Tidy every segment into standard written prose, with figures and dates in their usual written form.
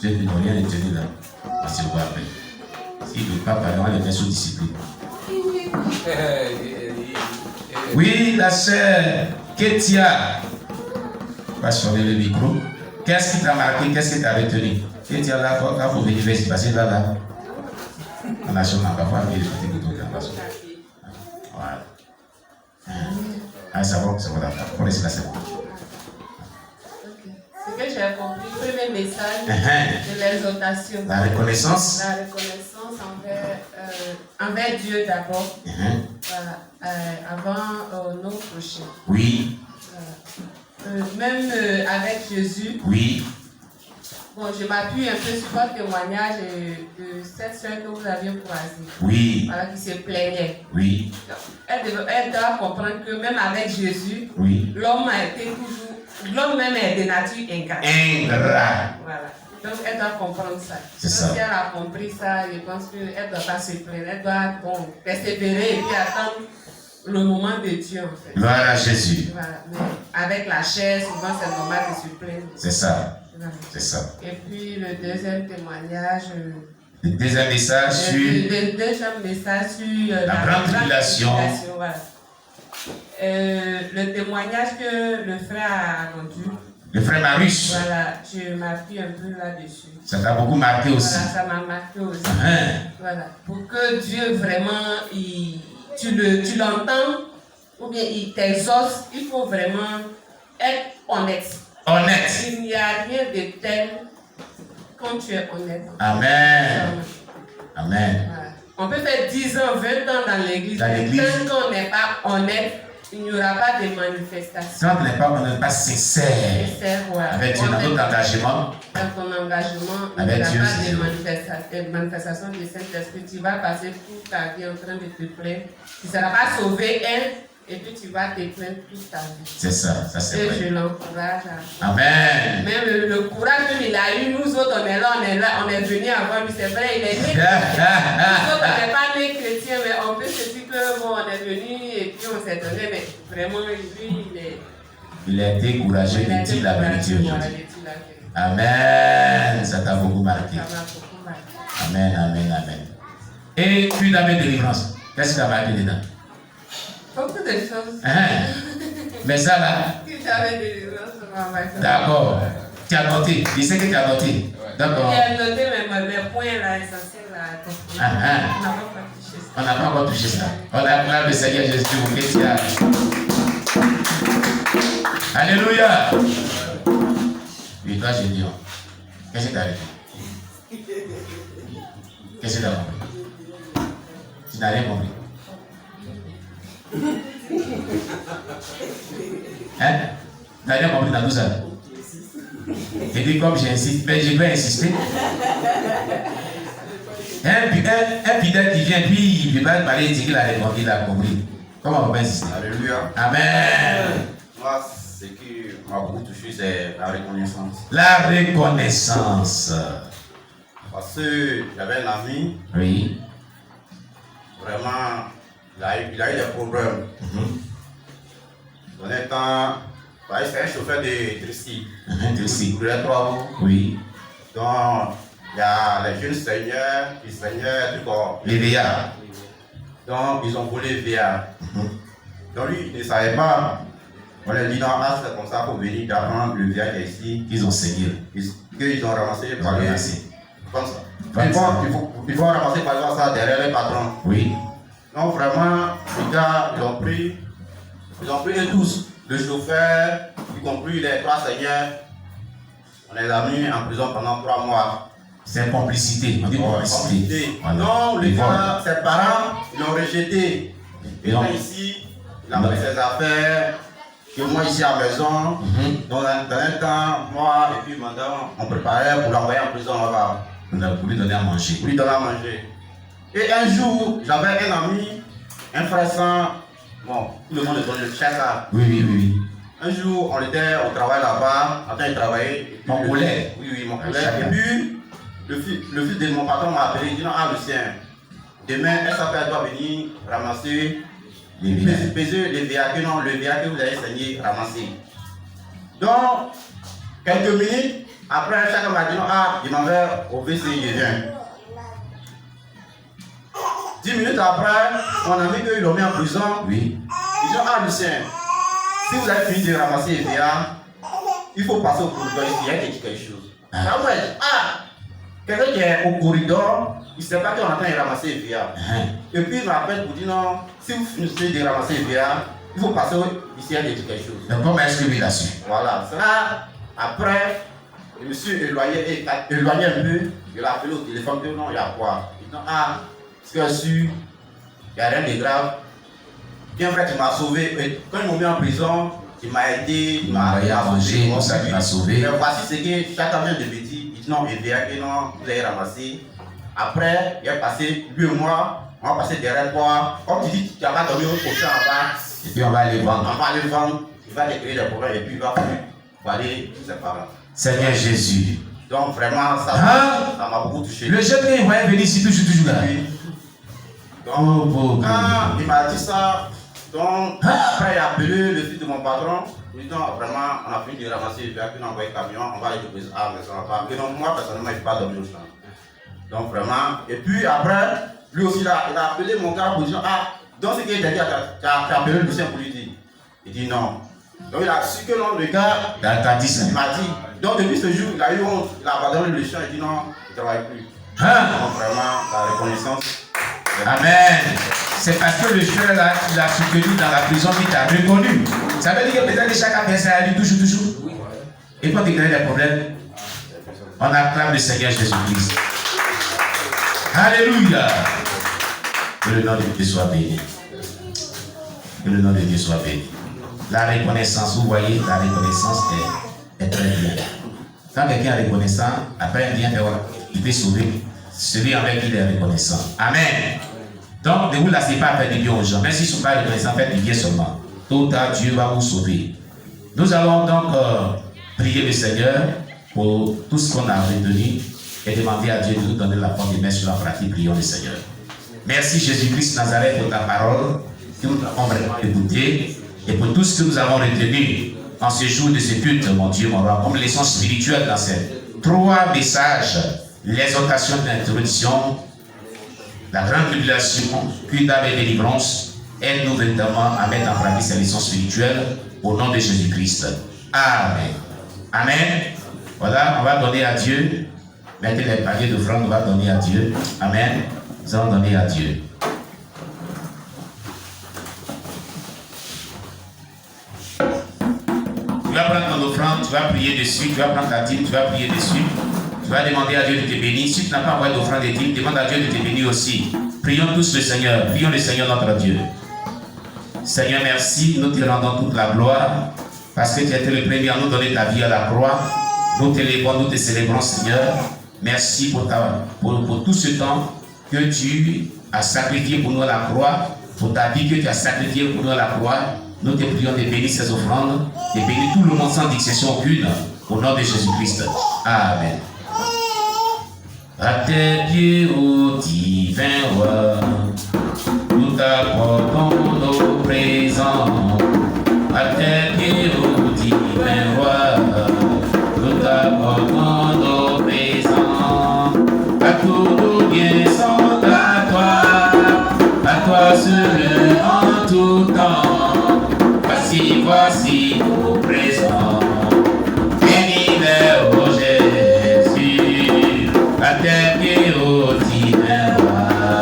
Je ne dois rien retenir là. Parce qu'on va après. S'il ne veut pas parler, on va les mettre sous discipline. Oui, la sœur Ketia. Va sonner le micro. Qu'est-ce qui t'a marqué? Qu'est-ce qui t'a retenu? Ketia, là, quand vous venez, il va se passer là. On a sûrement parfois mis le petit bouton dans la zone. Voilà. Ah, ça va, pour laisser la c'est bon. Ce que j'ai compris, le premier message de l'exhortation. La reconnaissance. La reconnaissance envers Dieu d'abord. Voilà. Avant nos prochains. Oui. Même avec Jésus. Oui. Bon, je m'appuie un peu sur votre témoignage de cette soeur que vous aviez croisée. Oui. Voilà, qui se plaignait. Oui. Elle doit comprendre que même avec Jésus, oui. L'homme a été toujours. L'homme même est de nature ingrate. Voilà. Donc elle doit comprendre ça. C'est ça. Si elle a compris ça, je pense qu'elle ne doit pas se plaindre. Elle doit persévérer et puis attendre le moment de Dieu en fait. Gloire à Jésus. Voilà. Mais avec la chair, souvent c'est normal de se plaindre. C'est ça. Voilà. C'est ça. Et puis le deuxième témoignage. Le deuxième message sur. Le deuxième message sur la grande tribulation. Voilà. Le témoignage que le frère a rendu. Le frère Marius. Voilà, je m'appuie un peu là-dessus. Ça t'a beaucoup marqué aussi. Voilà, ça m'a marqué aussi. Voilà, pour que Dieu vraiment, tu l'entends, ou bien il t'exauce, il faut vraiment être honnête. Honnête. Il n'y a rien de tel quand tu es honnête. Amen. Amen. Voilà. On peut faire 10 ans, 20 ans dans l'église, mais tant qu'on n'est pas honnête, il n'y aura pas de manifestation. Quand on n'est pas sincère, ouais. Avec Dieu, dans notre engagement, dans ton engagement, il n'y aura pas de manifestation du Saint-Esprit. Tu vas passer toute ta vie en train de te plaindre. Tu ne seras pas sauvé, et puis tu vas te plaindre toute ta vie. C'est ça, ça c'est vrai. Et je l'encourage à. Amen. Même le courage qu'il a eu, nous autres, on est là, on est venus avant lui, c'est vrai, il est né chrétien. Nous autres, on n'est pas nés chrétiens, mais on peut se dire que bon, on est venus et puis on s'est donné, mais vraiment, lui, il a été courageux de dire la vérité aujourd'hui. Amen. Ça t'a beaucoup marqué. Ça m'a beaucoup marqué. Amen, amen, amen. Et puis la même délivrance. Qu'est-ce qui t'a marqué dedans? Beaucoup de choses. Mais ça là. D'accord. Tu as noté. Je sais que tu as noté. D'accord. J'ai noté mes points là, essentiels là. On n'a pas encore touché ça. On acclame le Seigneur Jésus pour Ketia. Alléluia. Et toi, Gédion, qu'est-ce que tu as dit? Qu'est-ce que tu as compris? Tu n'as rien compris. Hein? Tu n'as rien compris dans tout ça? Et puis comme j'insiste, mais je vais insister. Un fidèle qui vient, puis il ne peut pas parler, il dit qu'il a répondu, il a compris. Comment on peut insister? Alléluia. Amen. Moi, ce qui m'a beaucoup touché, c'est la reconnaissance. La reconnaissance. Parce que j'avais un ami. Oui. Vraiment, il a eu des problèmes. Dans un temps, c'est un chauffeur de Trissi. Trissi. Il voulait 3 roues. Oui. Donc, il y a les jeunes seigneurs qui seignaient du corps. Les veillards. Donc, ils ont volé le veillard. Donc, lui, il ne savait pas. On lui a dit, non, c'est comme ça pour venir d'apprendre le veillard qui est ici. Qu'ils ont saigné. Qu'ils ont ramassé par les. Comme ça. Il faut ramasser par exemple ça derrière les patrons. Oui. Donc, vraiment, les gars, ils ont pris eux tous. Le chauffeur, y compris les 3 seigneurs. On les a mis en prison pendant 3 mois. C'est complicité. On dit complicité. Voilà. Non, les gars, ses parents, ils l'ont rejeté. Il est ici, il a pris ses affaires. Que moi, ici à la maison, dans un temps, moi et puis madame, on préparait pour l'envoyer en prison là-bas. Pour lui donner à manger. Pour lui donner à manger. Et un jour, j'avais un ami, un frère sans. Bon, tout le monde est dans le chat là. Oui. Un jour, on était au travail là-bas, en train de travailler. Mon collègue. Oui, mon collègue. Et puis, le fils de mon patron m'a appelé, il dit non, Lucien, demain, elle doit venir ramasser, peser les veillards, non, le veillard que vous avez saigné, ramasser. Donc, quelques minutes, Après, chacun m'a dit non, ah, il m'en va au WC, je viens. 10 minutes après, mon ami ils l'ont mis en prison. Oui. Ils disent ah, Lucien, si vous avez fini de ramasser les VA, il faut passer au corridor, il y a quelque chose. Ah ouais, quelqu'un qui est au corridor, il ne sait pas qu'on est en train de ramasser les VA. Et puis il m'appelle pour dire non, si vous finissez de ramasser les VA, il faut passer ici, il y a quelque chose. Donc comment est-ce que lui l'a su? Voilà, ça, après, je me suis éloigné un peu, je l'ai appelé au téléphone, que non, il y a quoi? Il dit ah, ce que je suis, il n'y a rien de grave. Bien vrai, tu m'as sauvé. Et quand ils m'ont mis en prison, tu m'as aidé, tu m'as manger, tout ça, tu m'as sauvé. Mais voici ce que chacun vient de me dire. Il dit non, il vient que non, il a ramassé. Après, il est passé 8 mois, on va passer derrière toi. Comme tu dis, tu vas dormir au prochain en bas. Et puis on va aller vendre. On va aller vendre, il va te créer des problèmes et puis il va aller chez ses parents. Seigneur Jésus. Donc vraiment, ça m'a beaucoup touché. Le jeune il voyait venir ici toujours là. Oui. Donc, quand il m'a dit ça, donc après il a appelé le fils de mon patron. Il dit non, vraiment, on a fini de ramasser, il a pu envoyer le camion, on va aller déposer à la maison. Mais donc moi personnellement, je ne vais pas dormir au champ. Donc vraiment, et puis après, lui aussi il a appelé mon gars pour dire ah, donc ce qu'il a dit, tu as appelé Lucien pour lui dire. Il dit non. Donc il a su que non, le gars, il m'a dit. Donc depuis ce jour, il a eu honte, il a abandonné le champ, il dit non, il ne travaille plus. Donc vraiment, la reconnaissance. Amen. C'est parce que le frère là, il a soutenu dans la prison qu'il t'a reconnu. Ça veut dire que peut-être que chacun fait ça à lui toujours. Et quand il y a des problèmes, on acclame le Seigneur Jésus-Christ. Alléluia. Que le nom de Dieu soit béni. Que le nom de Dieu soit béni. La reconnaissance, vous voyez, la reconnaissance est très bien. Quand quelqu'un est reconnaissant, après il vient il peut sauver celui avec qui il est reconnaissant. Amen. Donc, ne vous lassez pas à faire du bien aux gens. Même s'ils ne sont pas reconnaissants, faites du bien seulement. Tôt ou tard, Dieu va vous sauver. Nous allons donc prier le Seigneur pour tout ce qu'on a retenu et demander à Dieu de nous donner la force de mettre sur la pratique. Prions le Seigneur. Merci Jésus-Christ Nazareth pour ta parole que nous avons vraiment écoutée et pour tout ce que nous avons retenu en ce jour de ce culte, mon Dieu, mon roi, comme leçon spirituelle dans ces 3 messages, l'exhortation d'introduction, la grande tribulation, puis d'âme et délivrance, aide-nous véritablement à mettre en pratique ces leçons spirituelles au nom de Jésus-Christ. Amen. Amen. Voilà, on va donner à Dieu. Mettez les paniers d'offrande, on va donner à Dieu. Amen. Nous allons donner à Dieu. Tu vas prendre ton offrande, tu vas prier dessus, tu vas prendre ta dîme, tu vas prier dessus. Tu vas demander à Dieu de te bénir. Si tu n'as pas envoyé d'offrande et dîme, demande à Dieu de te bénir aussi. Prions tous le Seigneur. Prions le Seigneur notre Dieu. Seigneur, merci. Nous te rendons toute la gloire parce que tu as été le premier à nous donner ta vie à la croix. Nous t'élèvons, nous te célébrons, Seigneur. Merci pour tout ce temps que tu as sacrifié pour nous à la croix, pour ta vie que tu as sacrifié pour nous à la croix. Nous te prions de bénir ces offrandes, de bénir tout le monde sans distinction aucune, au nom de Jésus-Christ. Amen. À tes pieds, ô divin roi, nous t'apportons nos présents. À tes pieds, ô divin roi, nous t'apportons nos présents. À tous nos biens sont à toi seul en tout temps. Voici nos présents. Bénis-les, ô Jésus, à tes pieds, ô divin roi,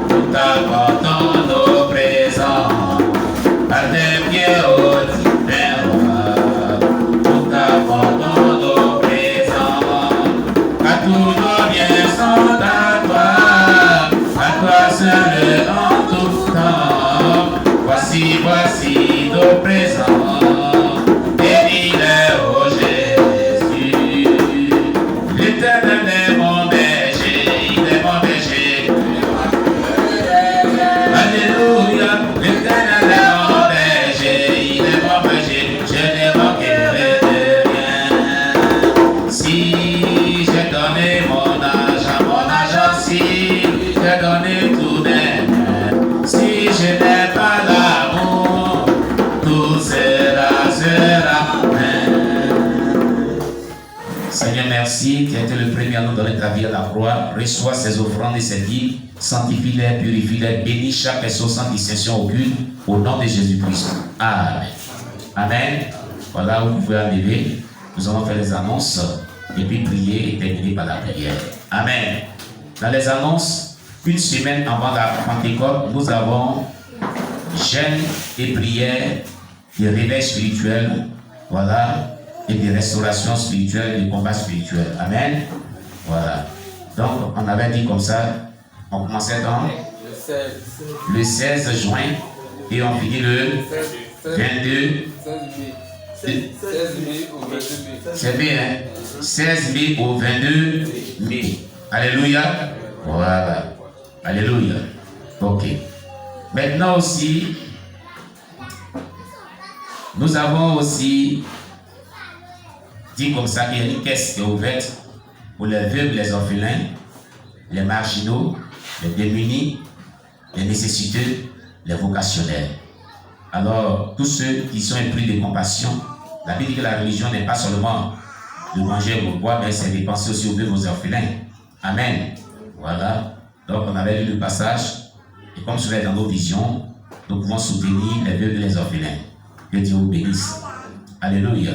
nous t'apportons nos présents. À tes pieds, ô divin roi, nous t'apportons nos présents. À tous nos biens sont à toi seul en tout temps. Voici nos présents. Bénis-les, ô Jésus. L'Éternel est mon berger, il est mon berger. Alléluia, l'Éternel est mon berger, il est mon berger. Je ne manquerai de rien. Si j'ai donné mon argent, si j'ai donné tout des miens, si je n'ai pas l'amour, tout sera. Seigneur merci, tu as été le premier à nous donner ta vie à la croix. Reçois ces offrandes et ces dîmes, sanctifie-les, purifie-les, bénis chaque personne sans distinction aucune, au nom de Jésus-Christ. Amen. Amen. Voilà, vous pouvez arriver. Nous allons faire les annonces et puis prier et terminer par la prière. Amen. Dans les annonces, une semaine avant la Pentecôte, nous avons jeûne et prière, des réveils spirituels, voilà, et des restaurations spirituelles, des combats spirituels. Amen. Voilà. Donc, on avait dit comme ça, on commençait dans le 16 juin et on finit le 22. 16 mai au 22 mai. C'est bien, hein? 16 mai au 22 mai. Alléluia. Voilà. Alléluia. Ok. Maintenant aussi, nous avons aussi dit comme ça qu'il y a une caisse qui est ouverte pour les veuves, les orphelins, les marginaux, les démunis, les nécessiteux, les vocationnaires. Alors, tous ceux qui sont épris de compassion, la Bible dit que la religion n'est pas seulement de manger ou de boire, mais c'est de penser aussi aux veuves, aux orphelins. Amen. Voilà. Donc, on avait lu le passage. Et comme cela est dans nos visions, nous pouvons soutenir les veuves et les orphelins. Que Dieu vous bénisse. Alléluia.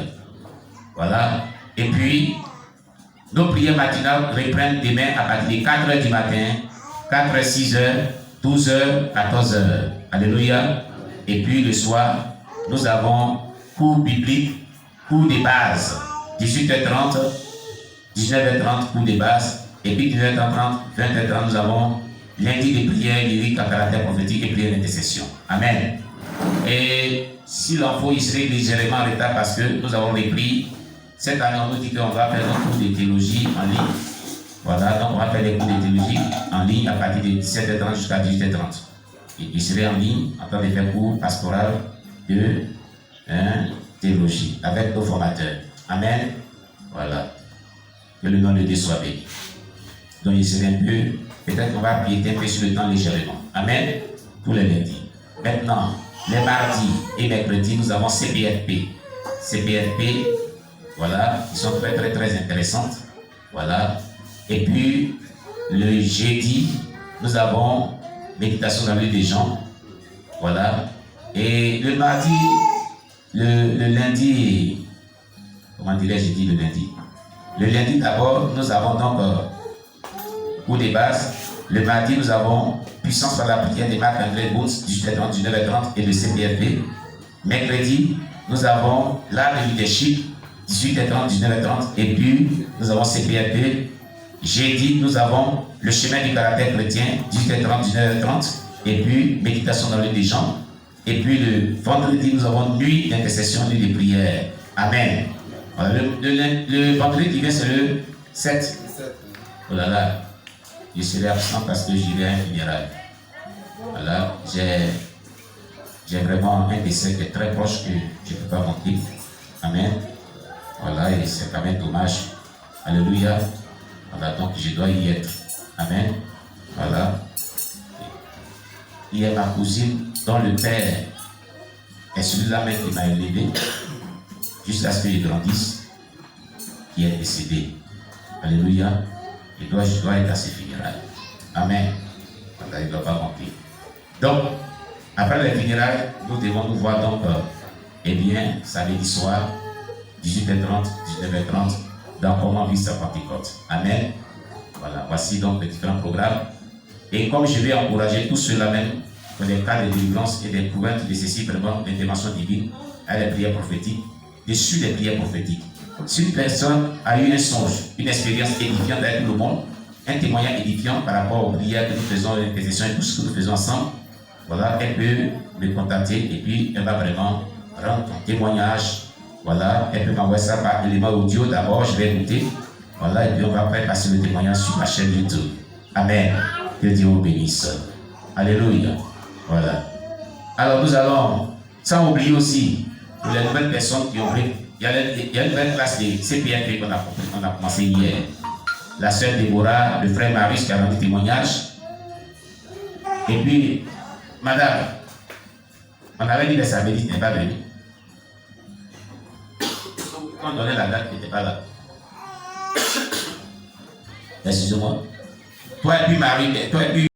Voilà. Et puis, nos prières matinales reprennent demain à partir de 4h du matin, 4h, 6h, 12h, 14h. Alléluia. Et puis le soir, nous avons cours biblique, cours de base, 18h30, 19h30, cours de base, et puis 19h30, 20h30, nous avons lundi de prière lyrique à caractère prophétique et prière d'intercession. Amen. Et s'il en faut, il serait légèrement en retard parce que nous avons repris. Cette année, on nous dit qu'on va faire un cours de théologie en ligne. Voilà, donc on va faire des cours de théologie en ligne à partir de 17h30 jusqu'à 18h30. Il serait en ligne en train de faire cours pastoral de théologie avec nos formateurs. Amen. Voilà. Que le nom de Dieu soit béni. Donc il serait un peu, peut-être qu'on va piéter un peu sur le temps légèrement. Amen. Tous les lundis. Maintenant, les mardis et mercredis, nous avons CPFP. CPFP, voilà, qui sont très très très intéressantes. Voilà. Et puis, le jeudi, nous avons méditation dans la vie des gens. Voilà. Et le mardi, le lundi, comment dirais-je, j'ai dit le lundi. Le lundi d'abord, nous avons donc cours de base. Le mardi, nous avons puissance par la prière de Marc-André Boons, 18h30, 19h30 et le CPFP. Mercredi, nous avons l'art de leadership, 18h30, 19h30 et puis nous avons CPFP. Jeudi, nous avons le chemin du caractère chrétien, 18h30, 19h30, et puis méditation dans le des gens. Et puis le vendredi, nous avons nuit d'intercession, nuit de prière. Amen. Voilà, le vendredi qui vient, c'est le 7. Oh là là, je serai absent parce que j'irai à un funérail. Voilà, j'ai vraiment un décès qui est très proche que je ne peux pas manquer. Amen. Voilà, et c'est quand même dommage. Alléluia. Voilà, donc je dois y être. Amen. Voilà. Il y a ma cousine dont le père est celui-là même qui m'a élevé jusqu'à ce qu'il grandisse, qui est décédé. Alléluia. Je dois être à ses funérailles. Amen. Voilà, il ne doit pas manquer. Donc, après les funérailles, nous devons nous voir donc, eh bien, samedi soir, 18h30, 19h30, dans comment vivre sa Pentecôte. Amen. Voilà, voici donc les différents programmes. Et comme je vais encourager tous ceux-là même, dans les cas de délivrance et des couverts qui nécessitent vraiment l'intervention divine, à les prières prophétiques, dessus les prières prophétiques. Si une personne a eu un songe, une expérience édifiante avec le monde, un témoignage édifiant par rapport aux prières que nous faisons, les intercessions et tout ce que nous faisons ensemble, voilà, elle peut me contacter et puis elle va vraiment rendre un témoignage. Voilà, elle peut m'envoyer ça par élément audio d'abord, je vais écouter. Voilà, et puis on va après passer le témoignage sur ma chaîne YouTube. Amen. Que Dieu vous bénisse. Alléluia. Voilà. Alors nous allons, sans oublier aussi, pour les nouvelles personnes qui ont pris, il y a une nouvelle classe de CPFP qu'on a commencé hier. La sœur Déborah, le frère Marius qui a rendu témoignage. Et puis, madame, on avait dit que ça avait dit, n'est pas venu. Quand on donnait la date, il n'était pas là. Excusez-moi. Toi et puis Marie, toi et puis